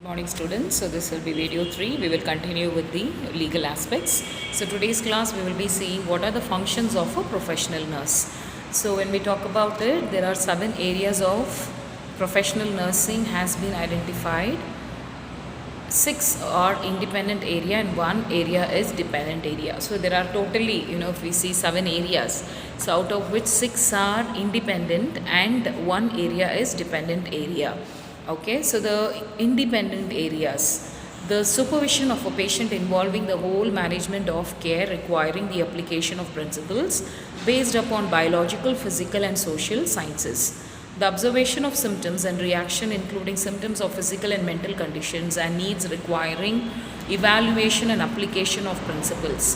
Morning students, so this will be video 3. We will continue with the legal aspects. So today's class we will be seeing what are the functions of a professional nurse. So when we talk about it, there are 7 areas of professional nursing has been identified. 6 are independent area and 1 area is dependent area. So there are totally, if we see 7 areas, so out of which 6 are independent and 1 area is dependent area. Okay, so the independent areas, the supervision of a patient involving the whole management of care requiring the application of principles based upon biological, physical and social sciences. The observation of symptoms and reaction including symptoms of physical and mental conditions and needs requiring evaluation and application of principles.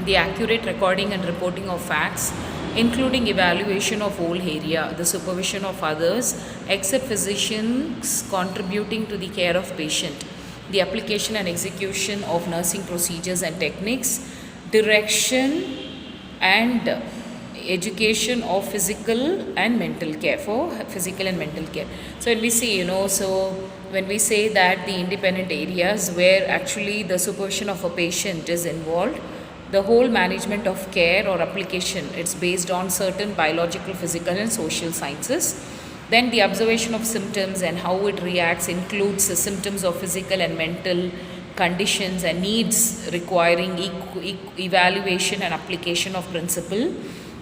The accurate recording and reporting of facts including evaluation of whole area, the supervision of others except physicians contributing to the care of patient, the application and execution of nursing procedures and techniques, direction and education of physical and mental care for physical and mental care. So when we see, so when we say that the independent areas where actually the supervision of a patient is involved, the whole management of care or application, it's based on certain biological, physical and social sciences. Then the observation of symptoms and how it reacts includes the symptoms of physical and mental conditions and needs requiring evaluation and application of principle.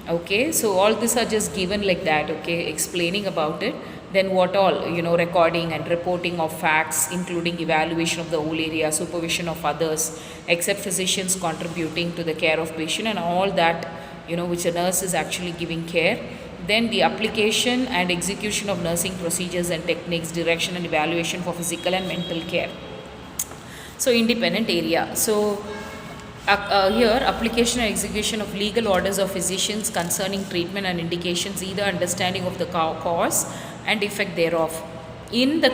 Okay, so all these are just given like that, okay, explaining about it. Then what all, recording and reporting of facts including evaluation of the whole area, supervision of others except physicians contributing to the care of patient and all that, which a nurse is actually giving care. Then the application and execution of nursing procedures and techniques, direction and evaluation for physical and mental care. So independent area. So here application and execution of legal orders of physicians concerning treatment and indications, either understanding of the cause and effect thereof. In the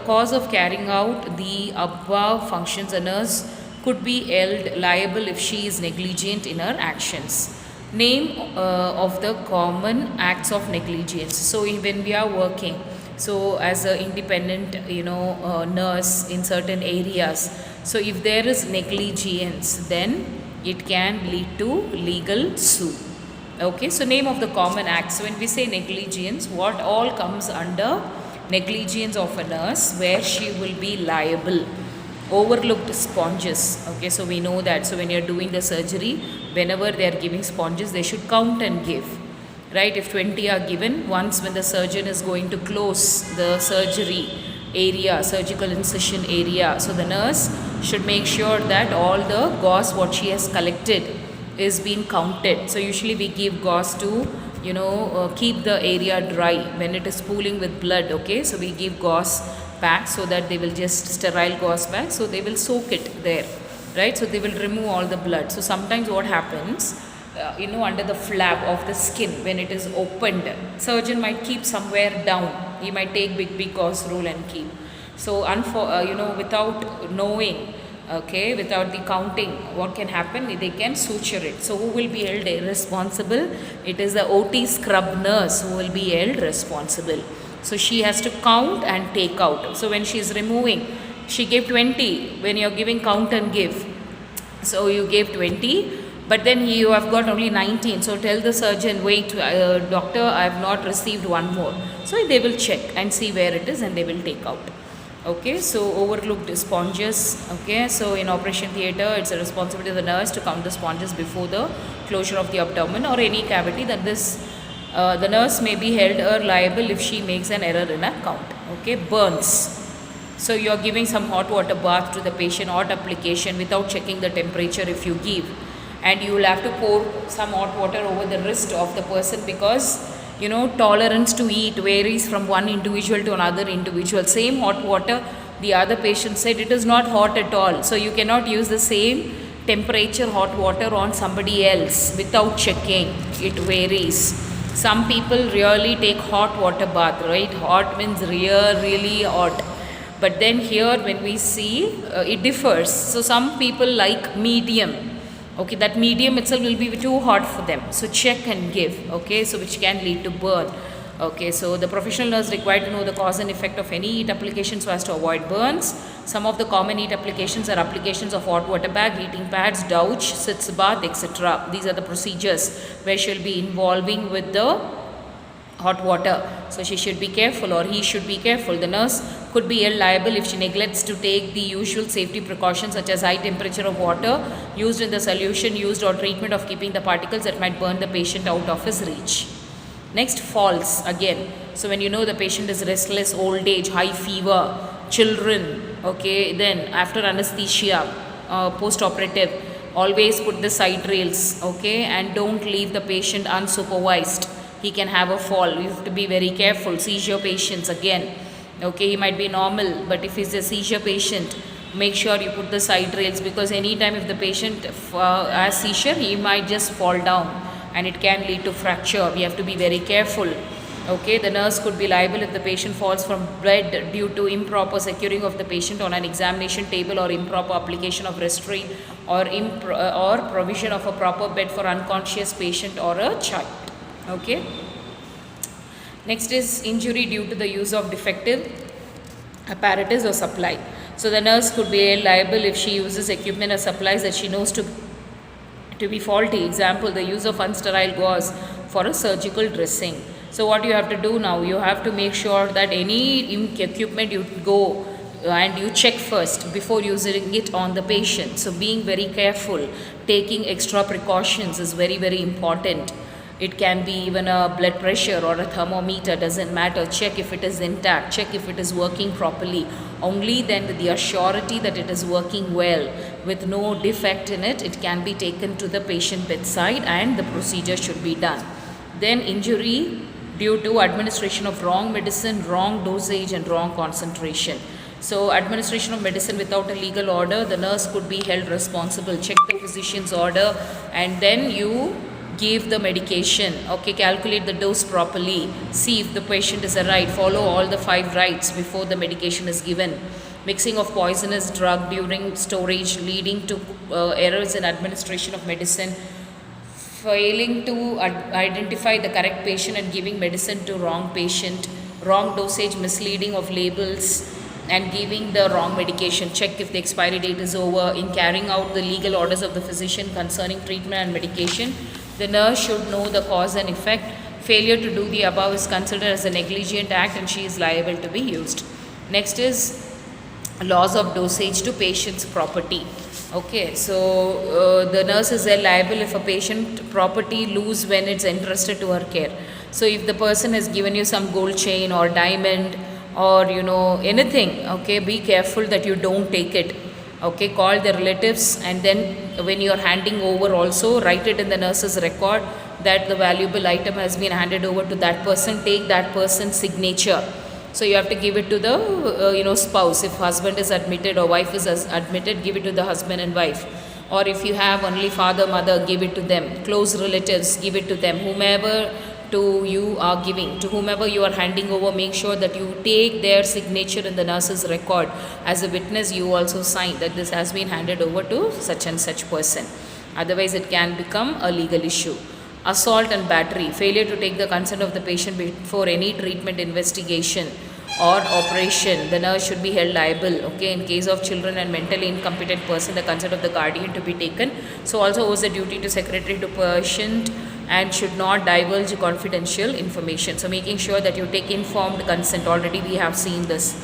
cause of carrying out the above functions, a nurse could be held liable if she is negligent in her actions. Name of the common acts of negligence. So when we are working, so as an independent nurse in certain areas, so if there is negligence, then it can lead to legal suit. Okay, so name of the common acts. So when we say negligence, what all comes under negligence of a nurse where she will be liable? Overlooked sponges. Okay, so we know that. So when you're doing the surgery, whenever they are giving sponges, they should count and give. Right, if 20 are given, once when the surgeon is going to close the surgery area, surgical incision area, so the nurse should make sure that all the gauze what she has collected is being counted. So usually we give gauze to keep the area dry when it is pooling with blood. Okay, so we give gauze back so that they will just sterile gauze back, so they will soak it there, right? So they will remove all the blood. So sometimes what happens, under the flap of the skin when it is opened, surgeon might keep somewhere down. He might take big gauze roll and keep. So without knowing, okay, without the counting, what can happen? They can suture it. So who will be held responsible? It is the OT scrub nurse who will be held responsible. So she has to count and take out. So when she is removing, she gave 20. When you are giving count and give, so you gave 20. But then you have got only 19. So tell the surgeon, wait, doctor, I have not received one more. So they will check and see where it is and they will take out. Okay, so overlooked sponges. Okay, so in operation theatre, it's a responsibility of the nurse to count the sponges before the closure of the abdomen or any cavity. That the nurse may be held liable if she makes an error in a count. Okay, burns. So you are giving some hot water bath to the patient, hot application without checking the temperature if you give. And you will have to pour some hot water over the wrist of the person because tolerance to heat varies from one individual to another individual. Same hot water, the other patient said it is not hot at all. So you cannot use the same temperature hot water on somebody else without checking. It varies. Some people really take hot water bath, right? Hot means really hot. But then here when we see, it differs. So some people like medium. Okay, that medium itself will be too hot for them. So check and give. Okay, so which can lead to burn. Okay, so the professional nurse required to know the cause and effect of any heat application so as to avoid burns. Some of the common heat applications are applications of hot water bag, heating pads, douche, sitz bath, etc. These are the procedures where she'll be involving with the hot water. So she should be careful, or he should be careful. The nurse could be held liable if she neglects to take the usual safety precautions such as high temperature of water used in the solution used or treatment of keeping the particles that might burn the patient out of his reach. Next, falls again. So when you know the patient is restless, old age, high fever, children, okay, then after anesthesia, post-operative, always put the side rails, okay, and don't leave the patient unsupervised. He can have a fall. You have to be very careful. Seizure patients again, okay, he might be normal, but if he's a seizure patient, make sure you put the side rails, because anytime if the patient has seizure, he might just fall down and it can lead to fracture. We have to be very careful. Okay, the nurse could be liable if the patient falls from bed due to improper securing of the patient on an examination table, or improper application of restraint, or provision of a proper bed for unconscious patient or a child. Okay. Next is injury due to the use of defective apparatus or supply. So the nurse could be liable if she uses equipment or supplies that she knows to be faulty. Example, the use of unsterile gauze for a surgical dressing. So what you have to do now, you have to make sure that any equipment you go and you check first before using it on the patient. So being very careful, taking extra precautions is very, very important. It can be even a blood pressure or a thermometer, doesn't matter. Check if it is intact, check if it is working properly. Only then, with the assurity that it is working well with no defect in it, it can be taken to the patient bedside and the procedure should be done. Then injury due to administration of wrong medicine, wrong dosage and wrong concentration. So administration of medicine without a legal order, the nurse could be held responsible. Check the physician's order and then you give the medication. Okay, calculate the dose properly, see if the patient is right, follow all the 5 rights before the medication is given. Mixing of poisonous drug during storage leading to errors in administration of medicine, failing to identify the correct patient and giving medicine to wrong patient, wrong dosage, misleading of labels and giving the wrong medication. Check if the expiry date is over. In carrying out the legal orders of the physician concerning treatment and medication, the nurse should know the cause and effect. Failure to do the above is considered as a negligent act and she is liable to be used. Next is loss of dosage to patient's property. Okay, so the nurse is liable if a patient property lose when it's entrusted to her care. So if the person has given you some gold chain or diamond or anything, okay, be careful that you don't take it. Okay, call the relatives and then when you are handing over also write it in the nurse's record that the valuable item has been handed over to that person. Take that person's signature. So you have to give it to the spouse. If husband is admitted or wife is admitted, give it to the husband and wife. Or if you have only father, mother, give it to them. Close relatives, give it to them. Whomever you are giving, to whomever you are handing over, make sure that you take their signature in the nurse's record. As a witness, you also sign that this has been handed over to such and such person. Otherwise, it can become a legal issue. Assault and battery, failure to take the consent of the patient before any treatment, investigation or operation, the nurse should be held liable. Okay, in case of children and mentally incompetent person, the consent of the guardian to be taken. So also owes a duty to secretary to patient and should not divulge confidential information. So making sure that you take informed consent. Already we have seen this.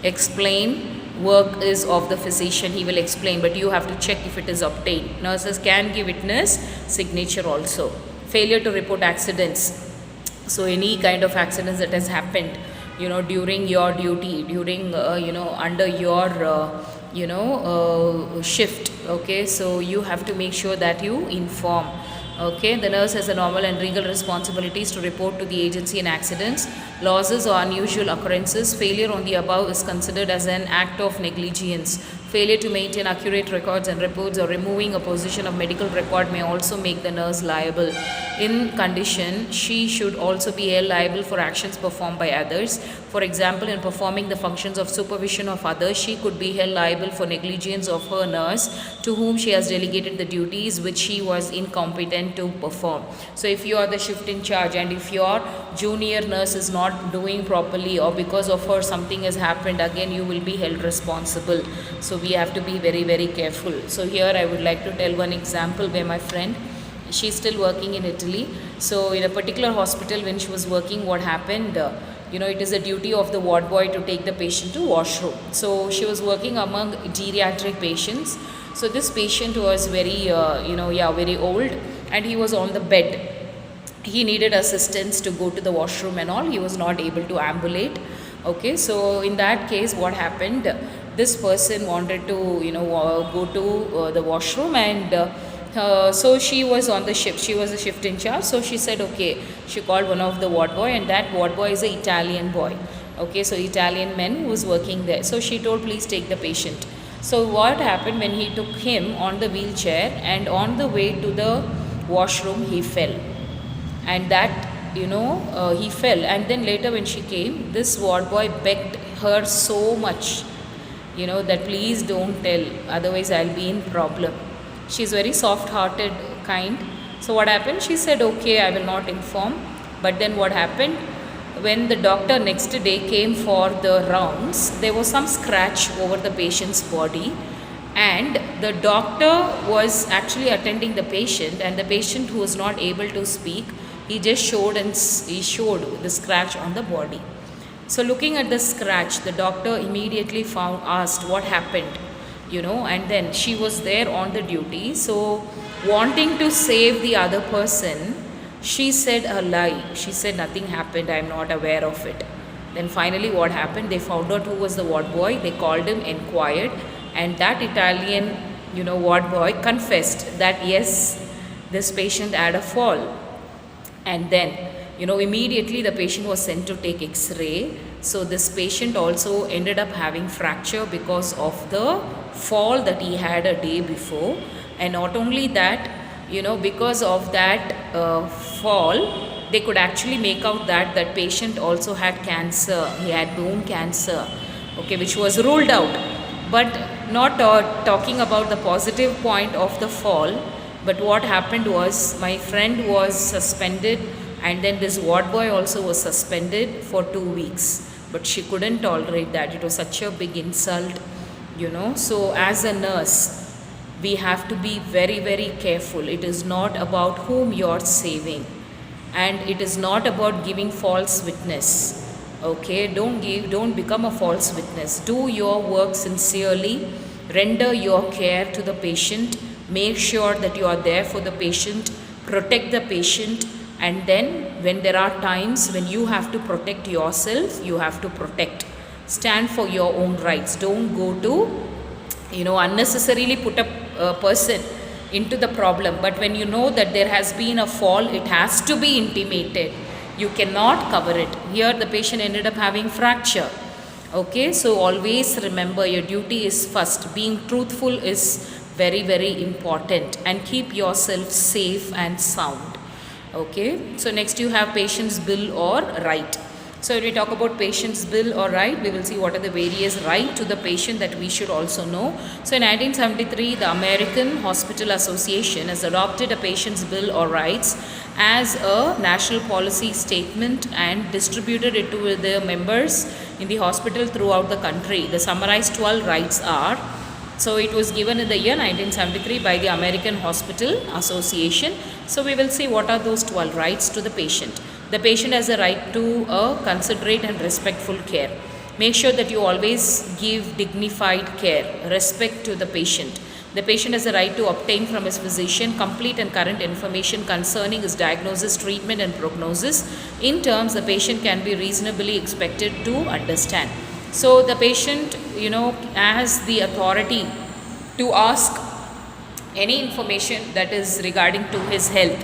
Explain, work is of the physician, he will explain, but you have to check if it is obtained. Nurses can give witness signature also. Failure to report accidents. So any kind of accidents that has happened during your duty, during under your shift, okay, so you have to make sure that you inform. Okay, the nurse has a normal and legal responsibilities to report to the agency in accidents, losses or unusual occurrences. Failure on the above is considered as an act of negligence. Failure to maintain accurate records and reports or removing a position of medical record may also make the nurse liable. In condition, she should also be held liable for actions performed by others. For example, in performing the functions of supervision of others, she could be held liable for negligence of her nurse to whom she has delegated the duties which she was incompetent to perform. So if you are the shift in charge and if your junior nurse is not doing properly or because of her something has happened, again you will be held responsible. So we have to be very, very careful. So here I would like to tell one example where my friend, she's still working in Italy. So in a particular hospital when she was working, what happened, it is a duty of the ward boy to take the patient to washroom. So she was working among geriatric patients. So this patient was very, very old, and he was on the bed. He needed assistance to go to the washroom and all. He was not able to ambulate. Okay, so in that case, what happened? This person wanted to, go to the washroom, and so she was on the shift. She was a shift in charge. So she said, okay, she called one of the ward boy, and that ward boy is an Italian boy. Okay, so Italian man who was working there. So she told, please take the patient. So what happened when he took him on the wheelchair, and on the way to the washroom, he fell. And that, he fell. And then later when she came, this ward boy begged her so much, that please don't tell, otherwise I'll be in problem. She's very soft-hearted kind. So what happened? She said, okay, I will not inform. But then what happened? When the doctor next day came for the rounds, there was some scratch over the patient's body, and the doctor was actually attending the patient, and the patient who was not able to speak, he just showed the scratch on the body. So looking at the scratch, the doctor immediately asked what happened, and then she was there on the duty. So wanting to save the other person, she said a lie. She said nothing happened, I am not aware of it. Then finally what happened? They found out who was the ward boy. They called him, inquired, and that Italian, ward boy confessed that yes, this patient had a fall. And then, immediately the patient was sent to take X-ray. So this patient also ended up having fracture because of the fall that he had a day before. And not only that, because of that fall, they could actually make out that that patient also had cancer. He had bone cancer, okay, which was ruled out. But not talking about the positive point of the fall, but what happened was my friend was suspended, and then this ward boy also was suspended for 2 weeks. But she couldn't tolerate that. It was such a big insult, So as a nurse, we have to be very, very careful. It is not about whom you're saving, and it is not about giving false witness. Okay, don't become a false witness. Do your work sincerely, render your care to the patient, make sure that you are there for the patient, protect the patient, and then when there are times when you have to protect yourself, you have to protect. Stand for your own rights. Don't go to, unnecessarily put a person into the problem. But when you know that there has been a fall, it has to be intimated. You cannot cover it. Here the patient ended up having fracture. Okay, so always remember your duty is first. Being truthful is very, very important, and keep yourself safe and sound. Okay, so next you have patient's bill or right. So when we talk about patient's bill or right, we will see what are the various rights to the patient that we should also know. So in 1973, the American Hospital Association has adopted a patient's bill or rights as a national policy statement and distributed it to the members in the hospital throughout the country. The summarized 12 rights are, so it was given in the year 1973 by the American Hospital Association. So we will see what are those 12 rights to the patient. The patient has a right to a considerate and respectful care. Make sure that you always give dignified care, respect to the patient. The patient has a right to obtain from his physician complete and current information concerning his diagnosis, treatment and prognosis in terms the patient can be reasonably expected to understand. So the patient, has the authority to ask any information that is regarding to his health,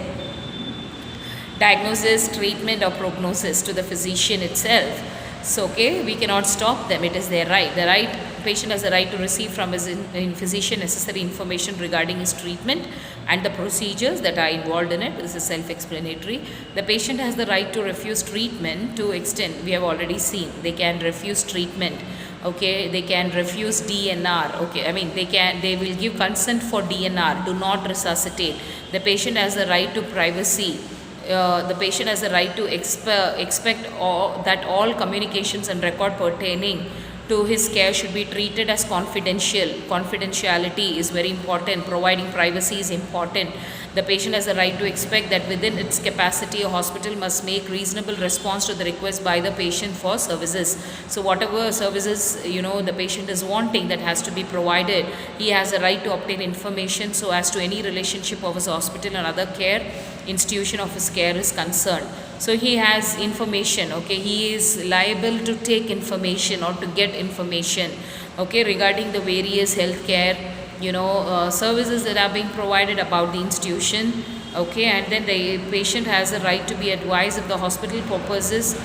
diagnosis, treatment or prognosis to the physician itself. So, okay, we cannot stop them. It is their right. The right patient has the right to receive from his physician necessary information regarding his treatment and the procedures that are involved in it. This is self-explanatory. The patient has the right to refuse treatment to extent we have already seen. They can refuse treatment. Okay, they can refuse DNR. Okay, I mean they will give consent for DNR. Do not resuscitate. The patient has the right to privacy. The patient has the right to expect that all communications and record pertaining to his care should be treated as confidential. Confidentiality is very important. Providing privacy is important. The patient has the right to expect that within its capacity, a hospital must make reasonable response to the request by the patient for services. So whatever services the patient is wanting, that has to be provided. He has a right to obtain information so as to any relationship of his hospital and other care institution of his care is concerned. So he has information. Okay, he is liable to take information or to get information, okay, regarding the various healthcare services that are being provided about the institution. Okay, and then the patient has a right to be advised if the hospital proposes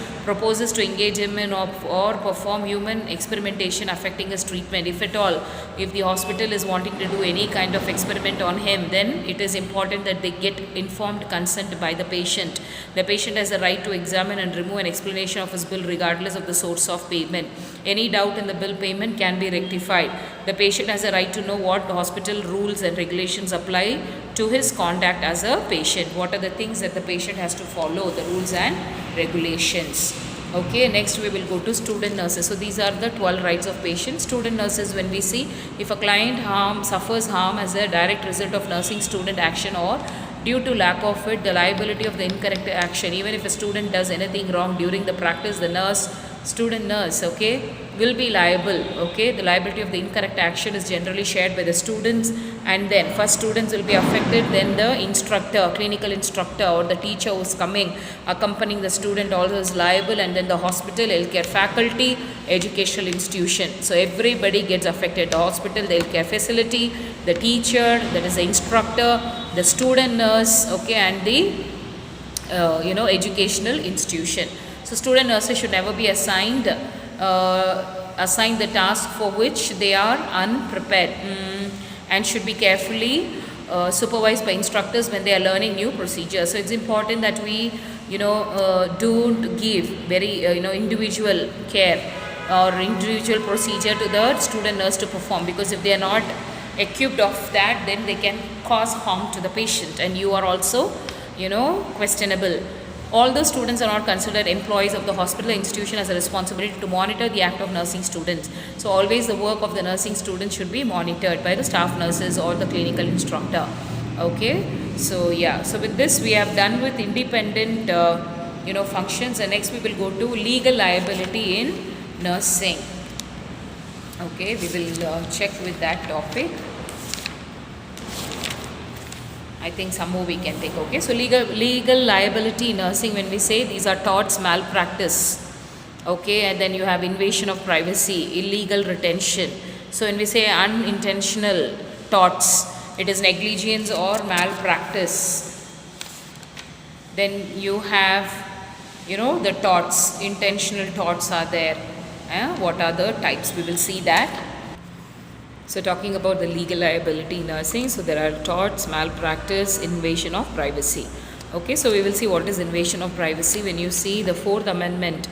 to engage him in or perform human experimentation affecting his treatment. If at all, if the hospital is wanting to do any kind of experiment on him, then it is important that they get informed consent by the patient. The patient has a right to examine and remove an explanation of his bill regardless of the source of payment. Any doubt in the bill payment can be rectified. The patient has a right to know what hospital rules and regulations apply to his conduct as a patient. What are the things that the patient has to follow, the rules and regulations. Okay, next we will go to student nurses. So these are the 12 rights of patients. Student nurses, when we see if a client suffers harm as a direct result of nursing student action or due to lack of it, the liability of the incorrect action, even if a student does anything wrong during the practice, the student nurse, okay, will be liable. Okay, the liability of the incorrect action is generally shared by the students, and then first students will be affected, then the instructor, clinical instructor or the teacher who is coming accompanying the student also is liable, and then the hospital, healthcare faculty, educational institution. So everybody gets affected. The hospital, the healthcare facility, the teacher, that is the instructor, the student nurse, okay, and the educational institution. So student nurses should never be assigned the task for which they are unprepared, and should be carefully supervised by instructors when they are learning new procedures. So it's important that we don't give very individual care or individual procedure to the student nurse to perform, because if they are not equipped of that, then they can cause harm to the patient, and you are also questionable. Although students are not considered employees of the hospital, the institution has a responsibility to monitor the act of nursing students. So always the work of the nursing students should be monitored by the staff nurses or the clinical instructor. Okay, so yeah, so with this we have done with independent functions, and next we will go to legal liability in nursing. Okay, we will check with that topic. I think some more we can take. Okay, so legal liability in nursing, when we say these are torts, malpractice, okay, and then you have invasion of privacy, illegal retention. So when we say unintentional torts, it is negligence or malpractice. Then you have the torts, intentional torts are there. What are the types? We will see that. So talking about the legal liability in nursing, so there are torts, malpractice, invasion of privacy. Okay, so we will see what is invasion of privacy. When you see the 4th Amendment,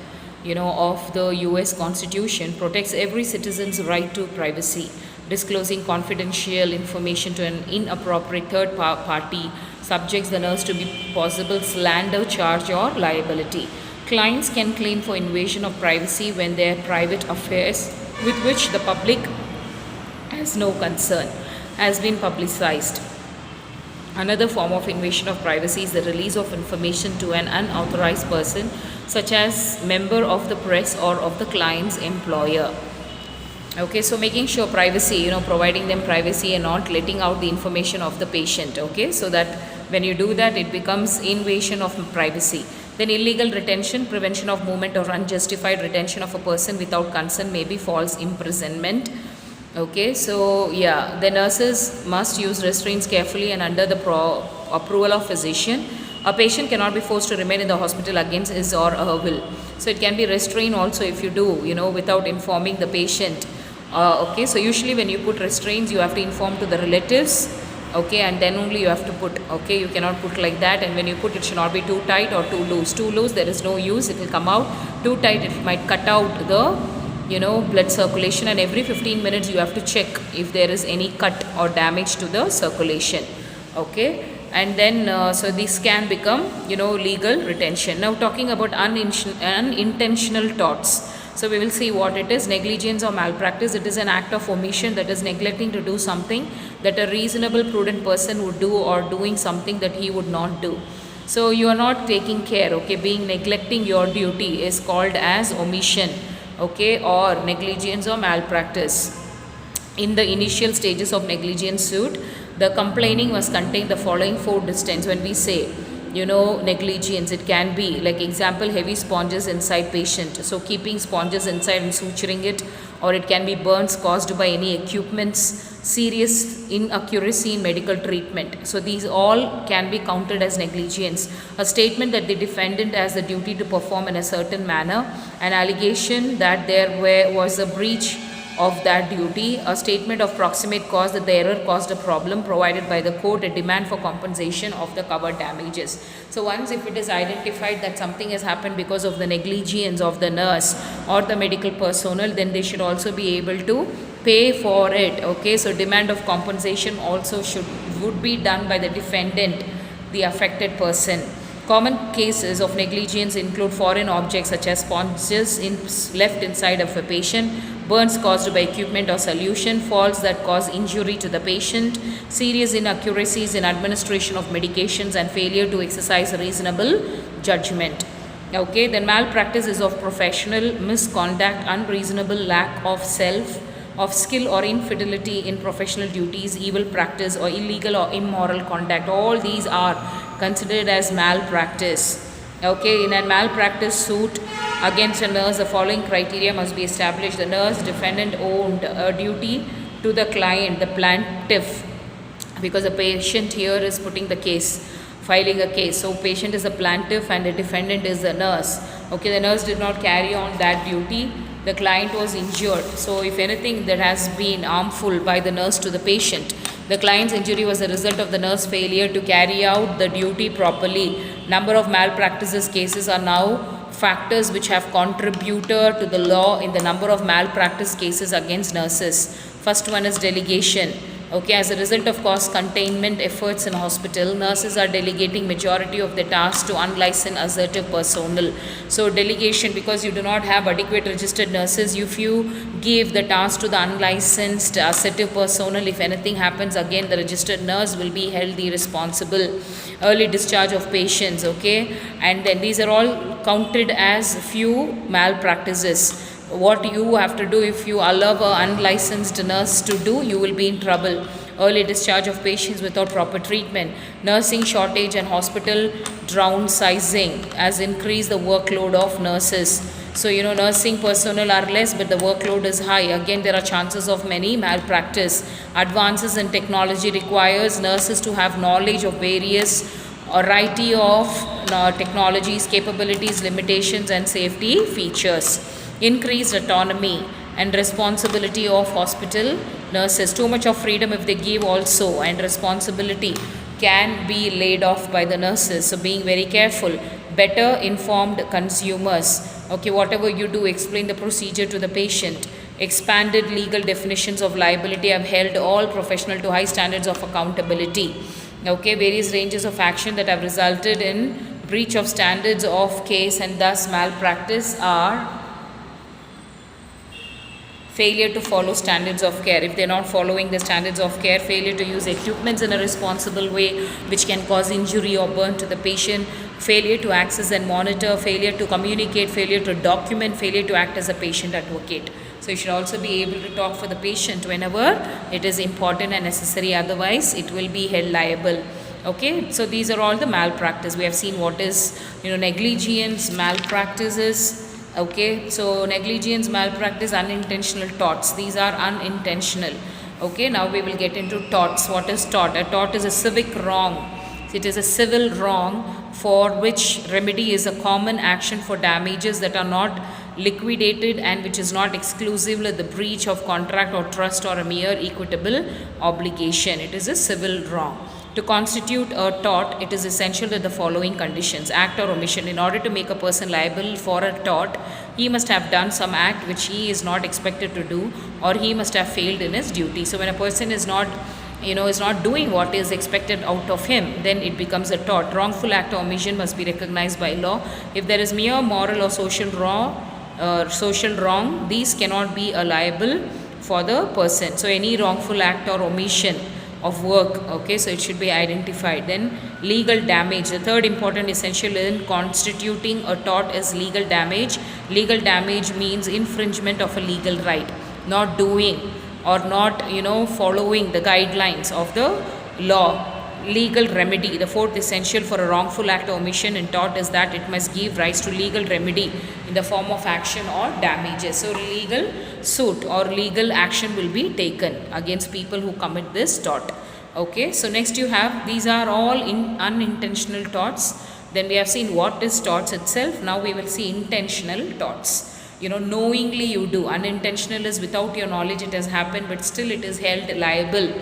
of the US Constitution protects every citizen's right to privacy. Disclosing confidential information to an inappropriate third party subjects the nurse to be possible slander charge or liability. Clients can claim for invasion of privacy when their private affairs with which the public has no concern has been publicized. Another form of invasion of privacy is the release of information to an unauthorized person, such as member of the press or of the client's employer. Okay, so making sure privacy, providing them privacy and not letting out the information of the patient. Okay, so that when you do that, it becomes invasion of privacy. Then illegal retention, prevention of movement or unjustified retention of a person without consent, may be false imprisonment. Okay, so yeah, the nurses must use restraints carefully and under the approval of physician. A patient cannot be forced to remain in the hospital against his or her will. So it can be restrained also if you do, without informing the patient Okay, so usually when you put restraints, you have to inform to the relatives, okay, and then only you have to put, okay, you cannot put like that. And when you put, it should not be too tight or too loose. Too loose, there is no use, it will come out. Too tight, it might cut out the blood circulation, and every 15 minutes you have to check if there is any cut or damage to the circulation. Okay, and then so this can become legal retention. Now talking about unintentional torts, so we will see what it is. Negligence or malpractice, it is an act of omission, that is neglecting to do something that a reasonable prudent person would do, or doing something that he would not do. So you are not taking care, okay, being neglecting your duty is called as omission, okay, or negligence or malpractice. In the initial stages of negligence suit, the complaining must contain the following 4 distance. When we say negligence, it can be like, example, heavy sponges inside patient, so keeping sponges inside and suturing it, or it can be burns caused by any equipments, serious inaccuracy in medical treatment. So these all can be counted as negligence. A statement that the defendant has the duty to perform in a certain manner, an allegation that there was a breach of that duty, a statement of proximate cause that the error caused a problem provided by the court, a demand for compensation of the covered damages. So once if it is identified that something has happened because of the negligence of the nurse or the medical personnel, then they should also be able to pay for it. Okay, so demand of compensation also would be done by the defendant, the affected person. Common cases of negligence include foreign objects such as sponges left inside of a patient, burns caused by equipment or solution, faults that cause injury to the patient, serious inaccuracies in administration of medications, and failure to exercise reasonable judgment. Okay, then malpractice is of professional misconduct, unreasonable lack of skill or infidelity in professional duties, evil practice or illegal or immoral conduct. All these are considered as malpractice. Okay, in a malpractice suit against a nurse, the following criteria must be established. The nurse defendant owed a duty to the client, the plaintiff, because the patient here is putting the case, filing a case. So patient is the plaintiff and the defendant is the nurse. Okay, the nurse did not carry on that duty. The client was injured. So if anything that has been harmful by the nurse to the patient, the client's injury was a result of the nurse failure to carry out the duty properly. Number of malpractices cases are now factors which have contributed to the law in the number of malpractice cases against nurses. First one is delegation. Okay, as a result of cost containment efforts in hospital, nurses are delegating majority of the tasks to unlicensed assertive personnel. So delegation, because you do not have adequate registered nurses, if you give the task to the unlicensed assertive personnel, if anything happens, again the registered nurse will be held responsible. Early discharge of patients, okay, and then these are all counted as few malpractices. What you have to do, if you allow an unlicensed nurse to do, you will be in trouble. Early discharge of patients without proper treatment. Nursing shortage and hospital downsizing has increased the workload of nurses. So, nursing personnel are less, but the workload is high. Again, there are chances of many malpractice. Advances in technology requires nurses to have knowledge of various variety of technologies, capabilities, limitations, and safety features. Increased autonomy and responsibility of hospital nurses. Too much of freedom if they give also, and responsibility can be laid off by the nurses. So being very careful. Better informed consumers. Okay, whatever you do, explain the procedure to the patient. Expanded legal definitions of liability have held all professional to high standards of accountability. Okay, various ranges of action that have resulted in breach of standards of case and thus malpractice are failure to follow standards of care. If they are not following the standards of care, failure to use equipments in a responsible way which can cause injury or burn to the patient, failure to access and monitor, failure to communicate, failure to document, failure to act as a patient advocate. So you should also be able to talk for the patient whenever it is important and necessary, otherwise it will be held liable. Okay, so these are all the malpractice. We have seen what is negligence, malpractices. Okay, so negligence, malpractice, unintentional torts. These are unintentional. Okay, now we will get into torts. What is tort? A tort is a civic wrong. It is a civil wrong for which remedy is a common action for damages that are not liquidated and which is not exclusively the breach of contract or trust or a mere equitable obligation. It is a civil wrong. To constitute a tort, it is essential that the following conditions: act or omission. In order to make a person liable for a tort, he must have done some act which he is not expected to do, or he must have failed in his duty. So when a person is not doing what is expected out of him, then it becomes a tort. Wrongful act or omission must be recognized by law. If there is mere moral or social wrong, these cannot be liable for the person. So any wrongful act or omission of work, okay, so it should be identified. Then legal damage, the third important essential in constituting a tort is legal damage. Legal damage means infringement of a legal right, not doing or not following the guidelines of the law. Legal remedy, the fourth essential for a wrongful act or omission in tort is that it must give rise to legal remedy in the form of action or damages. So legal suit or legal action will be taken against people who commit this tort. Okay, so next you have, these are all unintentional torts. Then we have seen what is torts itself. Now we will see intentional torts. Knowingly you do. Unintentional is without your knowledge it has happened, but still it is held liable.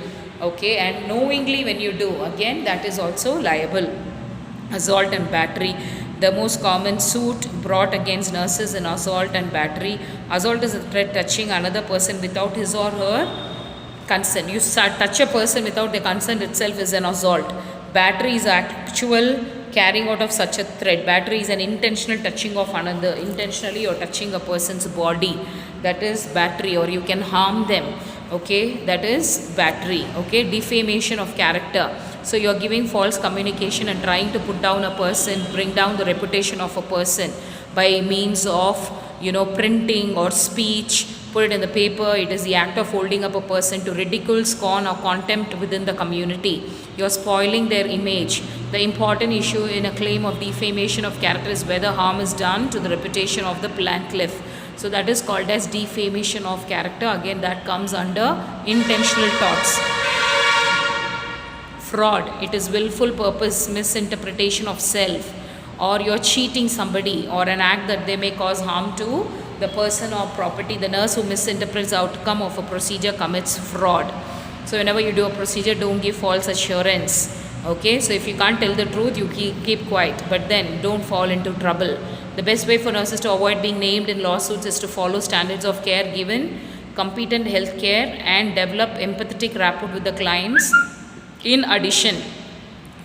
Okay, and knowingly when you do, again that is also liable. Assault and battery, the most common suit brought against nurses in assault and battery. Assault is a threat touching another person without his or her consent. You touch a person without their consent itself is an assault. Battery is actual carrying out of such a threat. Battery is an intentional touching of another. Intentionally you're touching a person's body, that is battery, or you can harm them. Okay, that is battery. Okay, defamation of character. So you're giving false communication and trying to put down a person, bring down the reputation of a person by means of printing or speech, put it in the paper. It is the act of holding up a person to ridicule, scorn or contempt within the community. You're spoiling their image. The important issue in a claim of defamation of character is whether harm is done to the reputation of the plaintiff. So that is called as defamation of character. Again, that comes under intentional torts. Fraud, it is willful purpose, misinterpretation of self, or you're cheating somebody, or an act that they may cause harm to the person or property. The nurse who misinterprets the outcome of a procedure commits fraud. So whenever you do a procedure, don't give false assurance. Okay, so if you can't tell the truth, you keep quiet, but then don't fall into trouble. The best way for nurses to avoid being named in lawsuits is to follow standards of care given, competent health care, and develop empathetic rapport with the clients. In addition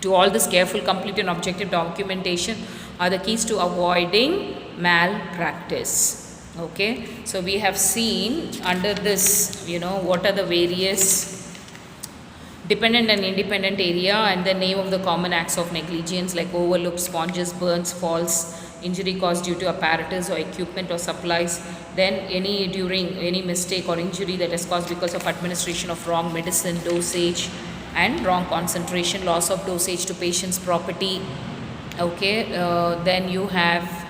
to all this, careful, complete and objective documentation are the keys to avoiding malpractice. Okay, so we have seen under this, what are the various dependent and independent area and the name of the common acts of negligence like overlook, sponges, burns, falls, injury caused due to apparatus or equipment or supplies. Then any mistake or injury that is caused because of administration of wrong medicine, dosage and wrong concentration, loss of dosage to patient's property. Okay, then you have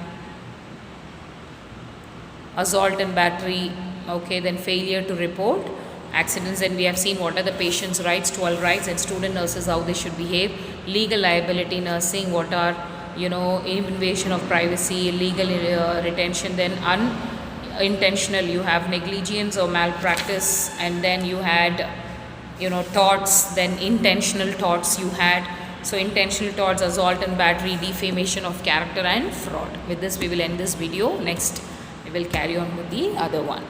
assault and battery. Okay, then failure to report accidents. And we have seen what are the patient's rights, 12 rights, and student nurses how they should behave. Legal liability nursing, what are invasion of privacy, legal retention. Then unintentional, you have negligence or malpractice, and then you had torts. Then intentional torts you had. So intentional torts, assault and battery, defamation of character and fraud. With this we will end this video. Next we will carry on with the other one.